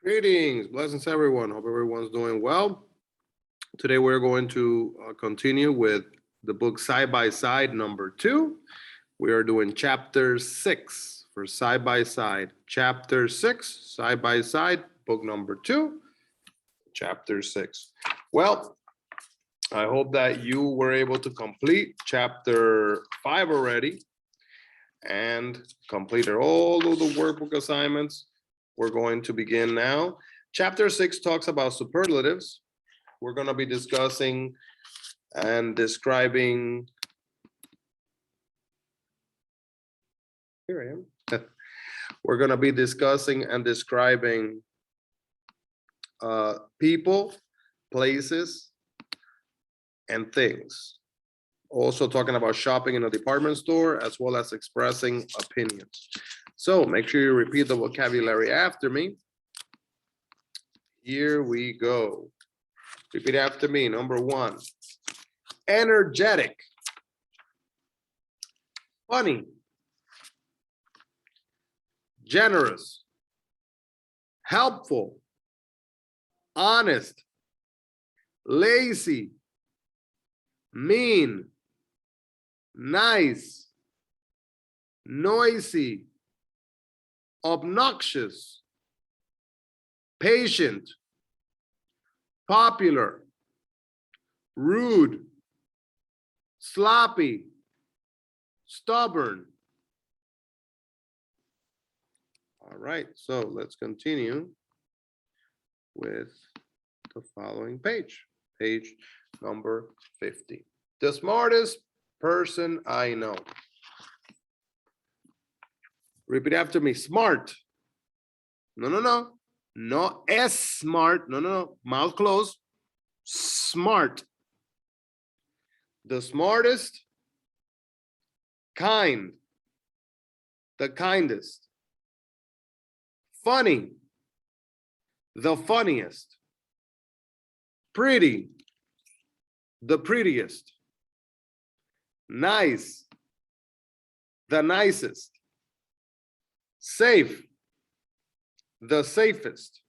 Greetings, blessings everyone. Hope everyone's doing well. Today we're going to continue with the book Side by Side number 2. We are doing chapter 6 for Side by Side. Chapter 6, Side by Side, book number 2, chapter 6. Well, I hope that you were able to complete chapter 5 already and completed all of the workbook assignments. We're going to begin now. Chapter 6 talks about superlatives. We're going to be discussing and describing. Here I am. We're going to be discussing and describing people, places, and things. Also talking about shopping in a department store, as well as expressing opinions. So make sure you repeat the vocabulary after me. Here we go. Repeat after me. Number 1, energetic, funny, generous, helpful, honest, lazy, mean, nice, noisy, obnoxious, patient, popular, rude, sloppy, stubborn. All right, so let's continue with the following page, page number 50. The smartest person I know. Repeat after me. Smart. No. No S smart. No. Mouth closed. Smart. The smartest. Kind. The kindest. Funny. The funniest. Pretty. The prettiest. Nice. The nicest. Safe, the safest.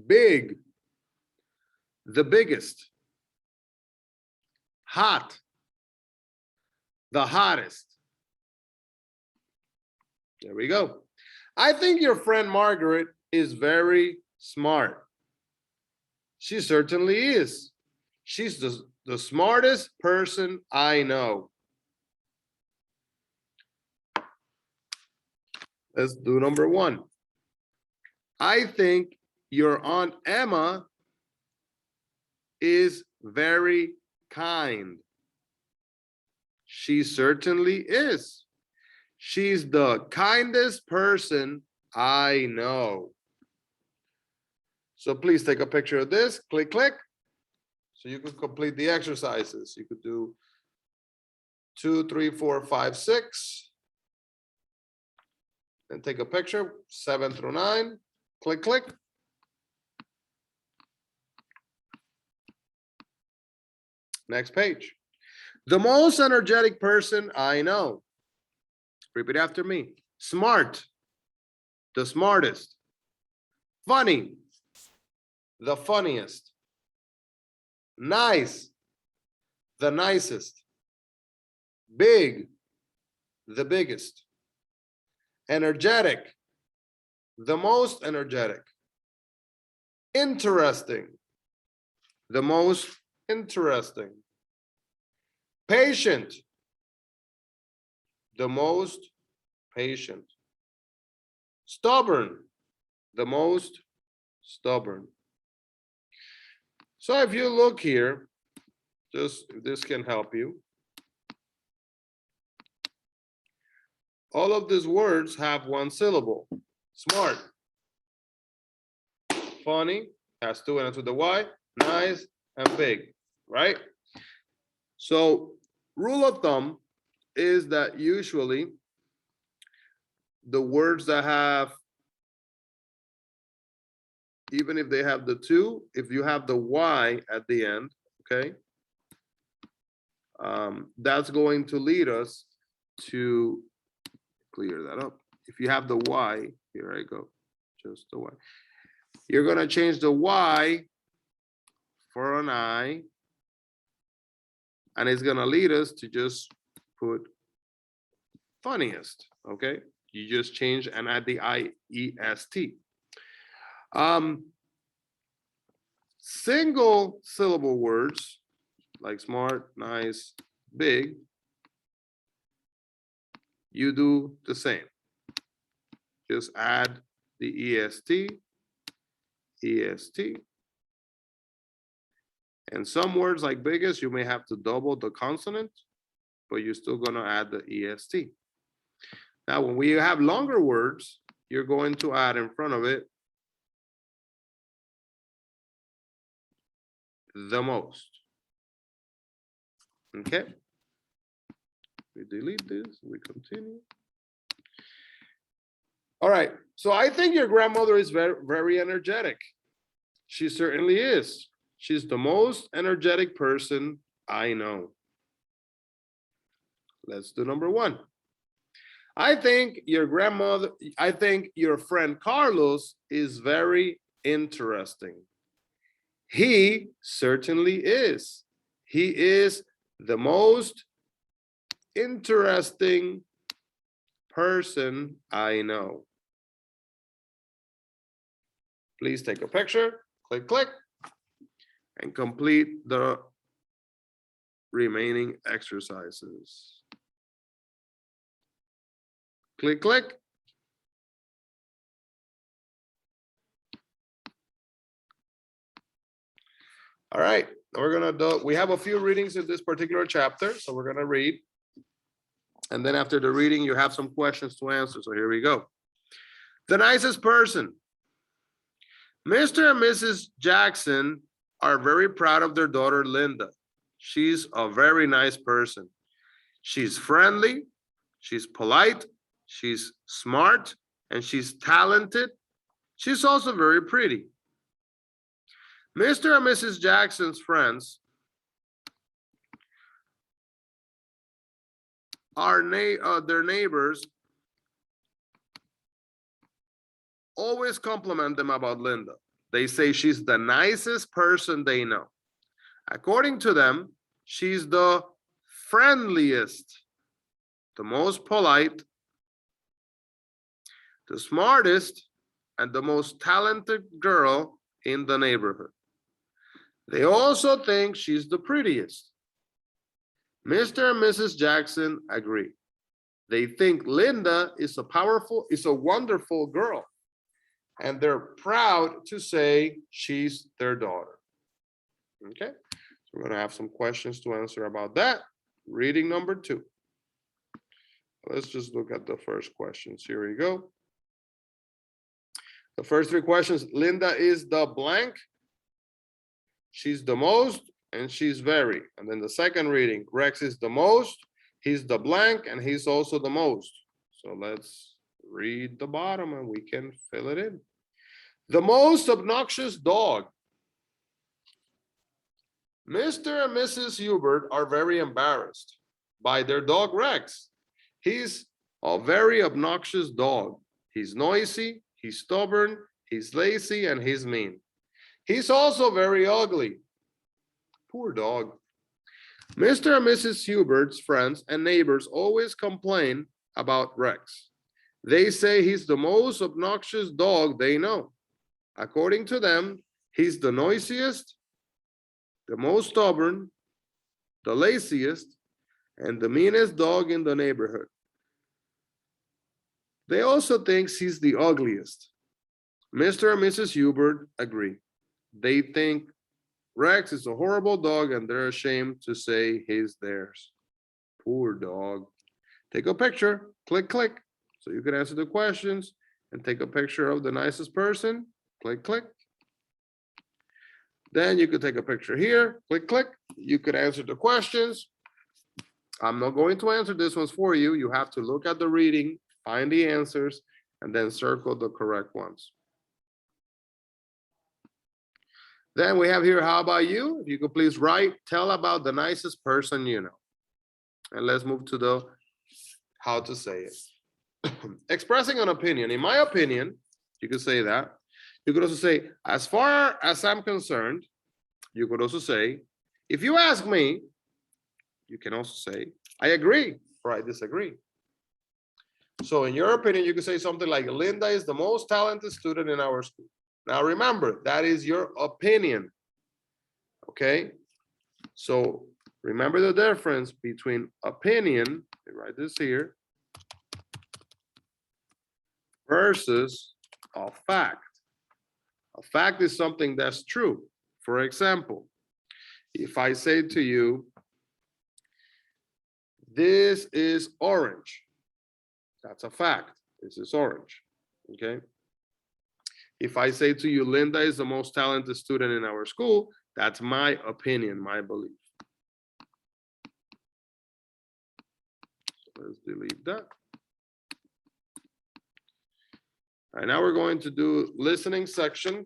Big, the biggest. Hot, the hottest. There we go. I think your friend Margaret is very smart. She certainly is. She's the smartest person I know. Let's do number 1. I think your Aunt Emma is very kind. She certainly is. She's the kindest person I know. So please take a picture of this. Click, click. So you can complete the exercises. You could do 2, 3, 4, 5, 6. And take a picture, 7 through 9, click, click. Next page. The most energetic person I know. Repeat after me. Smart, the smartest. Funny, the funniest. Nice, the nicest. Big, the biggest. Energetic, the most energetic. Interesting, the most interesting. Patient, the most patient. Stubborn, the most stubborn. So if you look here, just this can help you. All of these words have one syllable. Smart. Funny has 2 N's with the Y. Nice and big, right? So rule of thumb is that usually the words that have, even if they have the 2, if you have the Y at the end, okay, that's going to lead us to clear that up. If you have the Y, here I go. just the Y. You're going to change the Y for an I, and it's going to lead us to just put funniest, okay? You just change and add the IEST. Single syllable words like smart, nice, big, you do the same. Just add the EST, EST. And some words like biggest, you may have to double the consonant, but you're still going to add the EST. Now, when we have longer words, you're going to add in front of it the most. Okay. We delete this, we continue. All right, so I think your grandmother is very, very energetic. She certainly is. She's the most energetic person I know. Let's do number one. I think your friend Carlos is very interesting. He certainly is. He is the most interesting person I know. Please take a picture, click, click, and complete the remaining exercises. Click, click. All right, we're gonna do, we have a few readings in this particular chapter, so we're gonna read. And then after the reading, you have some questions to answer, so here we go. The nicest person. Mr. and Mrs. Jackson are very proud of their daughter, Linda. She's a very nice person. She's friendly, she's polite, she's smart, and she's talented. She's also very pretty. Mr. and Mrs. Jackson's friends are their neighbors always compliment them about Linda. They say she's the nicest person they know. According to them, she's the friendliest, the most polite, the smartest, and the most talented girl in the neighborhood. They also think she's the prettiest. Mr. and Mrs. Jackson agree. They think Linda is a wonderful girl, and they're proud to say she's their daughter. Okay, so we're gonna have some questions to answer about that. Reading number 2. Let's just look at the first questions. Here we go. The first 3 questions, Linda is the blank. She's the most, and she's very. And then the second reading, Rex is the most, he's the blank, and he's also the most. So let's read the bottom and we can fill it in. The most obnoxious dog. Mr. and Mrs. Hubert are very embarrassed by their dog Rex. He's a very obnoxious dog. He's noisy, he's stubborn, he's lazy, and he's mean. He's also very ugly. Poor dog. Mr. and Mrs. Hubert's friends and neighbors always complain about Rex. They say he's the most obnoxious dog they know. According to them, he's the noisiest, the most stubborn, the laziest, and the meanest dog in the neighborhood. They also think he's the ugliest. Mr. and Mrs. Hubert agree. They think Rex is a horrible dog and they're ashamed to say he's theirs. Poor dog. Take a picture, click, click, so you can answer the questions and take a picture of the nicest person, click, click. Then you could take a picture here, click, click. You could answer the questions. I'm not going to answer this ones for you. You have to look at the reading, find the answers, and then circle the correct ones. Then we have here, how about you? If you could please write, tell about the nicest person you know. And let's move to the how to say it. Expressing an opinion. In my opinion, You could say that. You could also say, as far as I'm concerned. You could also say, if you ask me, you can also say, I agree or I disagree. So in your opinion, you could say something like, Linda is the most talented student in our school. Now remember, that is your opinion. Okay? So remember the difference between opinion, I write this here, versus a fact. A fact is something that's true. For example, if I say to you, this is orange, that's a fact. This is orange. Okay? If I say to you, Linda is the most talented student in our school, that's my opinion, my belief. So let's delete that. All right, now we're going to do listening section.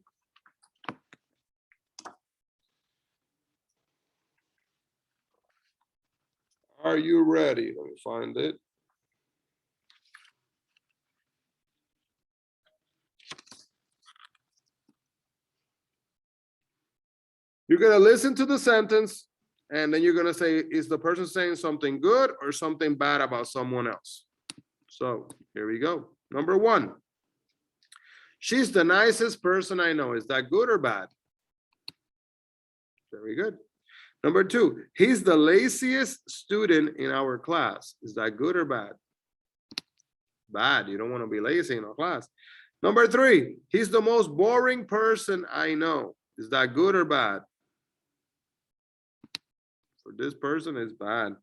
Are you ready? Let me find it. You're going to listen to the sentence, and then you're going to say, is the person saying something good or something bad about someone else? So here we go. Number one, she's the nicest person I know. Is that good or bad? Very good. Number two, he's the laziest student in our class. Is that good or bad? Bad. You don't want to be lazy in a class. Number three, he's the most boring person I know. Is that good or bad? For this person, it's bad.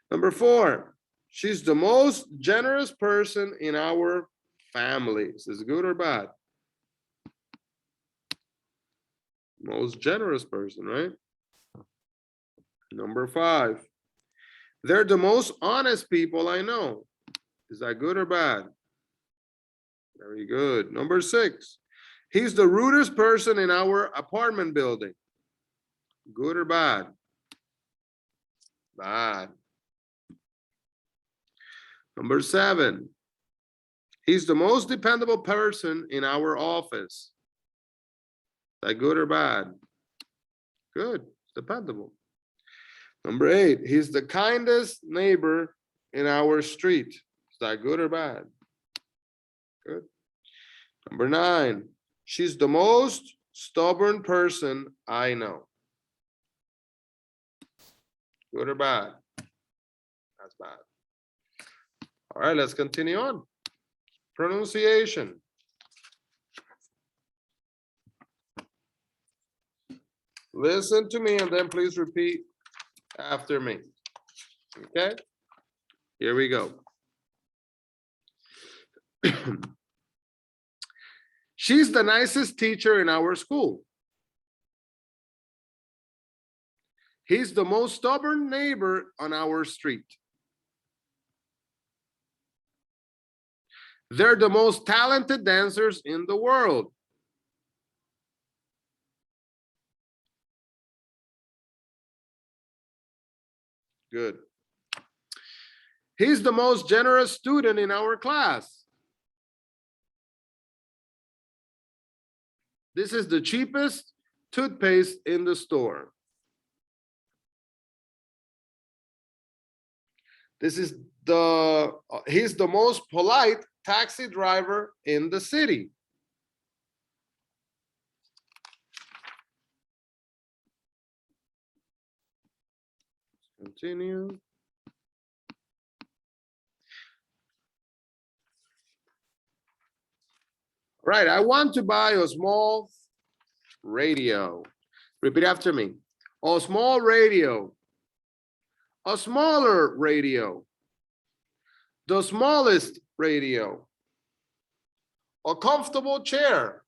Number four, she's the most generous person in our family. Is this good or bad? Most generous person, right? Number five, they're the most honest people I know. Is that good or bad? Very good. Number six, he's the rudest person in our apartment building. Good or bad? Bad. Number seven, he's the most dependable person in our office. Is that good or bad? Good. It's dependable. Number eight, he's the kindest neighbor in our street. Is that good or bad? Good. Number nine, she's the most stubborn person I know. Good or bad? That's bad. All right, let's continue on. Pronunciation. Listen to me and then please repeat after me. Okay? Here we go. She's the nicest teacher in our school. He's the most stubborn neighbor on our street. They're the most talented dancers in the world. Good. He's the most generous student in our class. This is the cheapest toothpaste in the store. He's the most polite taxi driver in the city. Continue. Right, I want to buy a small radio. Repeat after me. A small radio. A smaller radio. The smallest radio. A comfortable chair.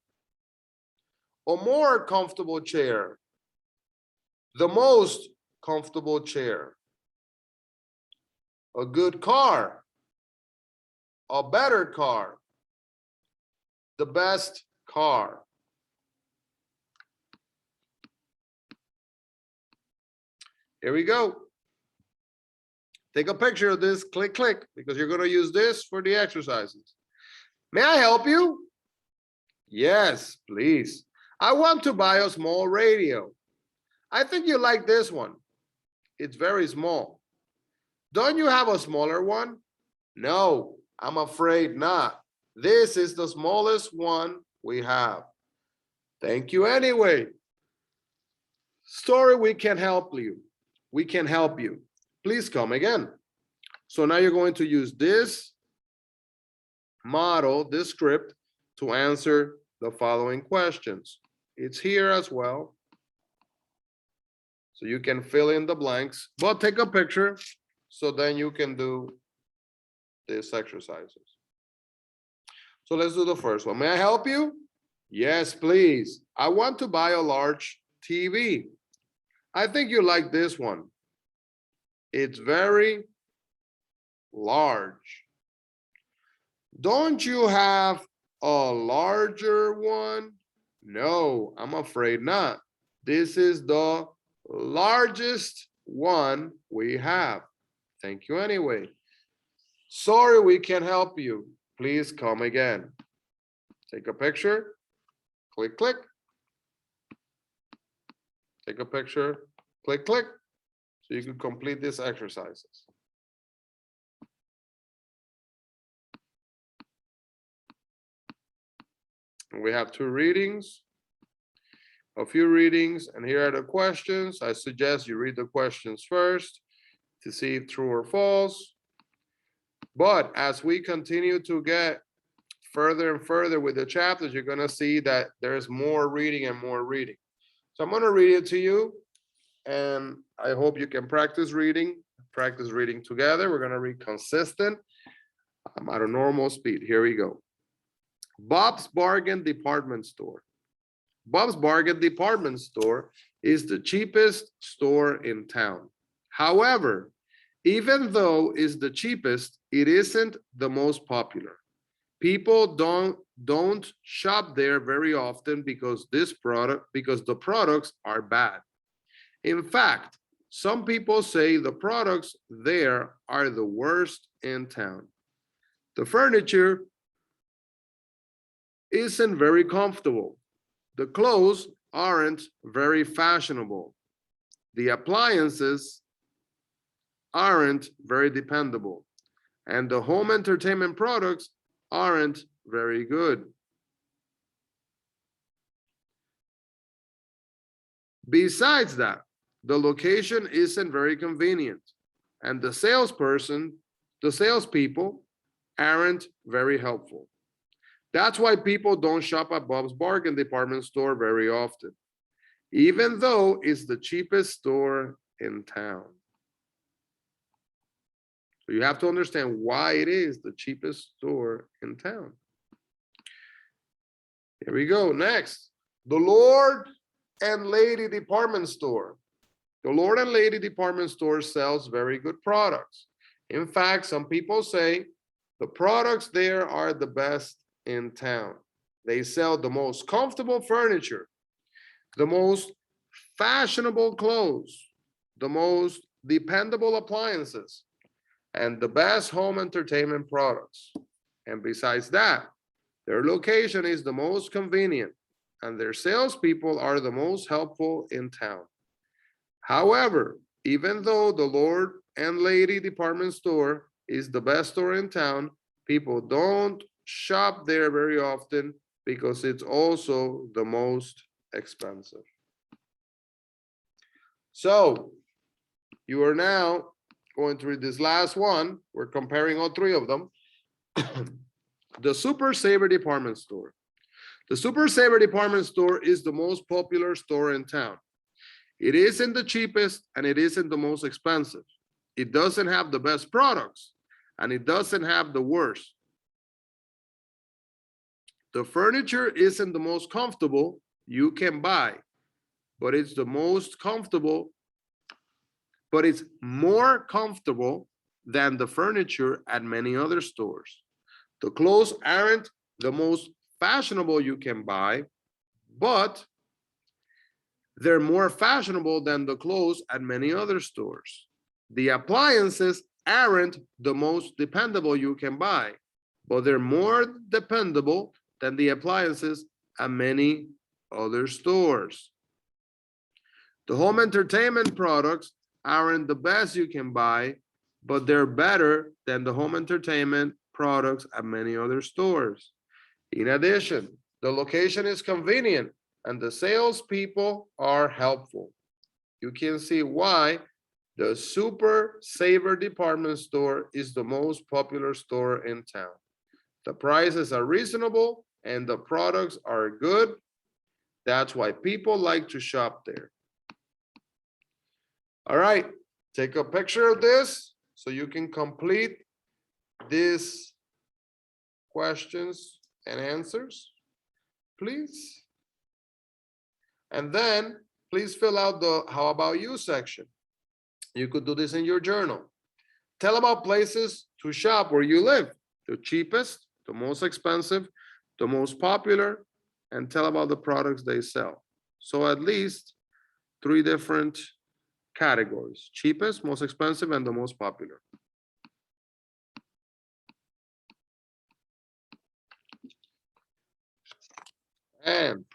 A more comfortable chair. The most comfortable chair. A good car. A better car. The best car. Here we go. Take a picture of this, click, click, because you're going to use this for the exercises. May I help you? Yes, please. I want to buy a small radio. I think you like this one. It's very small. Don't you have a smaller one? No, I'm afraid not. This is the smallest one we have. Thank you anyway. Story, we can help you. We can help you. Please come again. So now you're going to use this model, this script, to answer the following questions. It's here as well. So you can fill in the blanks, but take a picture so then you can do these exercises. So let's do the first one. May I help you? Yes, please. I want to buy a large TV. I think you like this one. It's very large. Don't you have a larger one? No, I'm afraid not. This is the largest one we have. Thank you anyway. Sorry, we can't help you. Please come again. Take a picture. Click, click. Take a picture. Click, click. So you can complete these exercises. And we have two readings, a few readings, and here are the questions. I suggest you read the questions first to see if true or false. But as we continue to get further and further with the chapters, you're going to see that there's more reading and more reading. So I'm going to read it to you, and I hope you can practice reading together. We're going to read consistent at a normal speed. Here we go. Bob's Bargain Department Store. Bob's Bargain Department Store is the cheapest store in town. However, even though it's the cheapest, it isn't the most popular. People don't shop there very often because the products are bad. In fact, some people say the products there are the worst in town. The furniture isn't very comfortable. The clothes aren't very fashionable. The appliances aren't very dependable. And the home entertainment products aren't very good. Besides that, the location isn't very convenient. And the salespeople aren't very helpful. That's why people don't shop at Bob's Bargain Department Store very often, even though it's the cheapest store in town. So you have to understand why it is the cheapest store in town. Here we go. Next, the Lord and Lady Department Store. The Lord and Lady Department Store sells very good products. In fact, some people say the products there are the best in town. They sell the most comfortable furniture, the most fashionable clothes, the most dependable appliances, and the best home entertainment products. And besides that, their location is the most convenient, and their salespeople are the most helpful in town. However, even though the Lord and Lady Department Store is the best store in town, people don't shop there very often because it's also the most expensive. So you are now going to read this last one. We're comparing all three of them. The Super Saver Department Store. The Super Saver Department Store is the most popular store in town. It isn't the cheapest and it isn't the most expensive. It doesn't have the best products and it doesn't have the worst. The furniture isn't the most comfortable you can buy, but it's the most comfortable, but it's more comfortable than the furniture at many other stores. The clothes aren't the most fashionable you can buy, but they're more fashionable than the clothes at many other stores. The appliances aren't the most dependable you can buy, but they're more dependable than the appliances at many other stores. The home entertainment products aren't the best you can buy, but they're better than the home entertainment products at many other stores. In addition, the location is convenient and the salespeople are helpful. You can see why the Super Saver department store is the most popular store in town. The prices are reasonable and the products are good. That's why people like to shop there. All right, take a picture of this so you can complete these questions and answers, please. And then please fill out the how about you section. You could do this in your journal. Tell about places to shop where you live, the cheapest, the most expensive, the most popular, and tell about the products they sell. So at least 3 different categories: cheapest, most expensive, and the most popular. And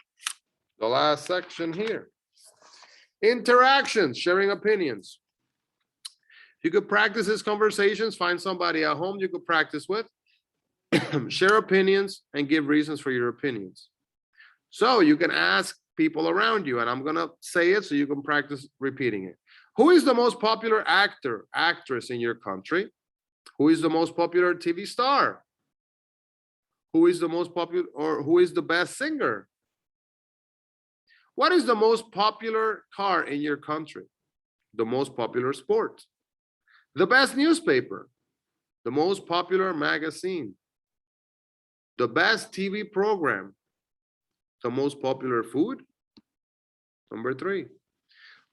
the last section here, interactions, sharing opinions. You could practice these conversations, find somebody at home you could practice with, share opinions, and give reasons for your opinions. So you can ask people around you, and I'm gonna say it so you can practice repeating it. Who is the most popular actor, actress in your country? Who is the most popular TV star? Who is the most popular, or who is the best singer? What is the most popular car in your country? The most popular sport? The best newspaper? The most popular magazine? The best TV program? The most popular food? Number 3.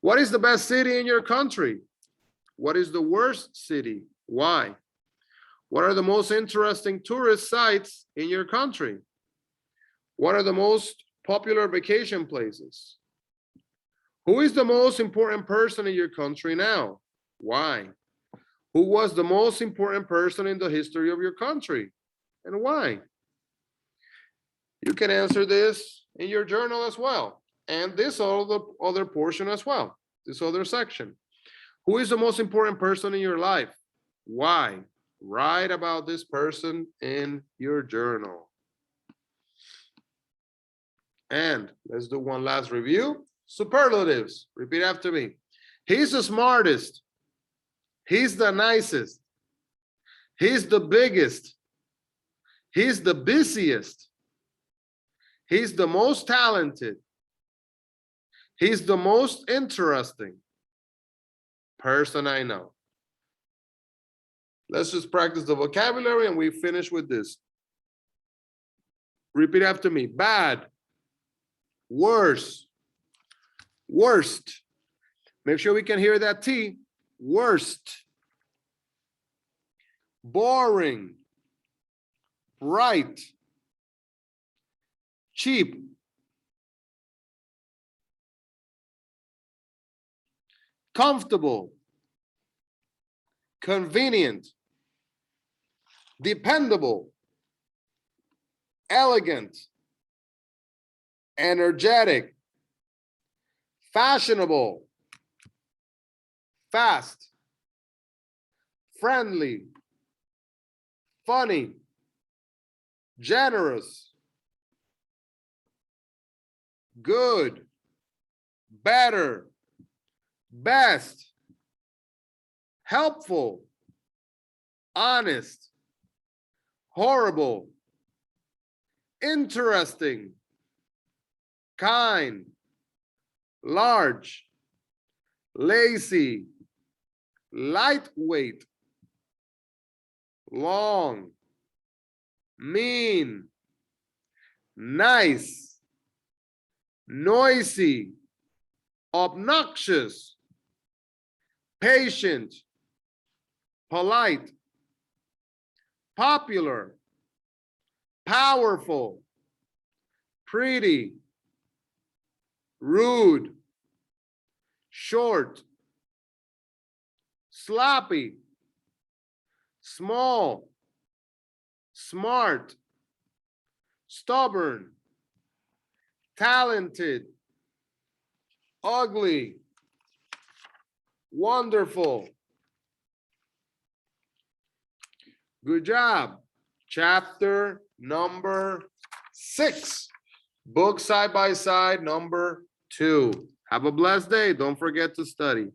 What is the best city in your country? What is the worst city? Why? What are the most interesting tourist sites in your country? What are the most popular vacation places? Who is the most important person in your country now? Why? Who was the most important person in the history of your country? And why? You can answer this in your journal as well. And this other portion as well, this other section. Who is the most important person in your life? Why? Write about this person in your journal. And let's do one last review. Superlatives. Repeat after me. He's the smartest. He's the nicest. He's the biggest. He's the busiest. He's the most talented. He's the most interesting person I know. Let's just practice the vocabulary and we finish with this. Repeat after me. Bad. Worse. Worst. Make sure we can hear that T. Worst. Boring. Right. Cheap. Comfortable. Convenient. Dependable. Elegant. Energetic. Fashionable. Fast. Friendly. Funny. Generous. Good. Better. Best. Helpful. Honest. Horrible. Interesting. Kind. Large. Lazy. Lightweight. Long. Mean. Nice. Noisy. Obnoxious. Patient. Polite. Popular. Powerful. Pretty. Rude. Short. Sloppy. Small. Smart. Stubborn. talented, ugly, wonderful. Good job. Chapter number 6. Book side by side number 2. Have a blessed day. Don't forget to study.